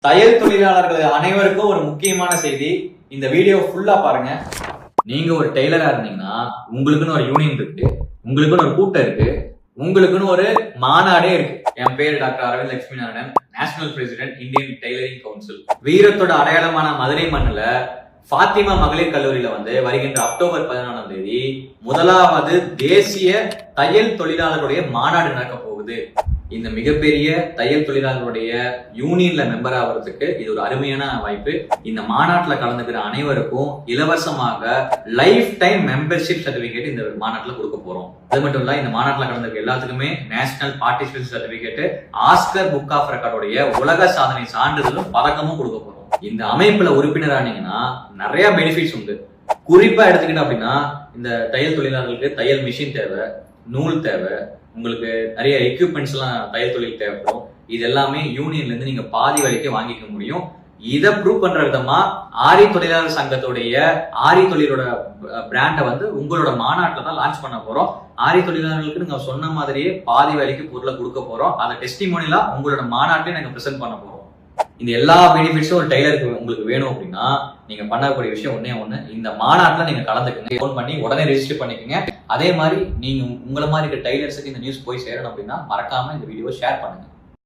தையல் தொழிலாளர்கள் அனைவருக்கும் ஒரு முக்கியமான செய்தி. இந்த வீடியோ ஃபுல்லா பாருங்க. நீங்க ஒரு டெய்லரா இருந்தீங்கன்னா உங்களுக்குன்னு ஒரு யூனியன் இருக்கு, உங்களுக்குன்னு ஒரு கூட்டம் இருக்கு, உங்களுக்குன்னு ஒரு மாநாடே இருக்கு. என் பேர் doctor Aravind Lakshmi Narayanan, national president, Indian tailoring council. வீரத்தோட அடையாளமான மதுரை மண்ணுல ஃபாத்திமா மகளிர் கல்லூரியில வருகின்ற அக்டோபர் 14ஆம் தேதி முதலாவது தேசிய தையல் தொழிலாளர்களுடைய மாநாடு நடக்க போகுது. இந்த மிகப்பெரிய தையல் தொழிலாளர்களுடைய யூனியன்ல மெம்பர் ஆகிறதுக்கு இது ஒரு அருமையான வாய்ப்பு. இந்த மாநாட்டுல கலந்துக்கிற அனைவருக்கும் இலவசமாக லைஃப் டைம் மெம்பர்ஷிப் சர்டிபிகேட் இந்த மாநாட்டுல கொடுக்க போறோம். அது மட்டும் இல்ல, இந்த மாநாட்டுல கலந்துக்கிற எல்லாத்துக்குமே national participation certificate, Oscar book of ரெக்கார்டுடைய உலக சாதனை சான்றிதழும் பதக்கமும் கொடுக்க போறோம். இந்த அமைப்புல உறுப்பினரானீங்கன்னா நிறைய பெனிஃபிட்ஸ் உண்டு. குறிப்பா எடுத்துக்கிட்டோம் அப்படின்னா, இந்த தையல் தொழிலாளர்களுக்கு தையல் மிஷின் தேவை, நூல் தேவை, உங்களுக்கு நிறைய எக்யூப்மெண்ட்ஸ் எல்லாம் தையல் தொழில் தேவைப்படும். இது எல்லாமே யூனியன்ல இருந்து நீங்க பாதி வரைக்கும் வாங்கிக்க முடியும். இதை ப்ரூவ் பண்ற விதமா ஆரி தொழிலாளர் சங்கத்துடைய ஆரி தொழிலோட பிராண்டை உங்களோட மாநாட்டில் தான் லான்ச் பண்ண போறோம். ஆரி தொழிலாளர்களுக்கு நீங்க சொன்ன மாதிரியே பாதி வரைக்கும் பொருளை கொடுக்க போறோம். அதை டெஸ்டிமோனியலா உங்களோட மாநாட்டிலே நாங்க பிரசென்ட் பண்ண போறோம். இந்த எல்லா பெனிஃபிட்ஸும் ஒரு டெய்லருக்கு உங்களுக்கு வேணும் அப்படின்னா நீங்க பண்ணக்கூடிய விஷயம் ஒண்ணு, இந்த மாநாட்டுல நீங்க கலந்துக்குங்க. ஃபோன் பண்ணி உடனே ரெஜிஸ்டர் பண்ணிக்கோங்க. அதே மாதிரி நீங்க உங்களை மாதிரி இருக்க டெய்லர்ஸுக்கு இந்த நியூஸ் போய் சேரணும் அப்படின்னா மறக்காம இந்த வீடியோ ஷேர் பண்ணுங்க.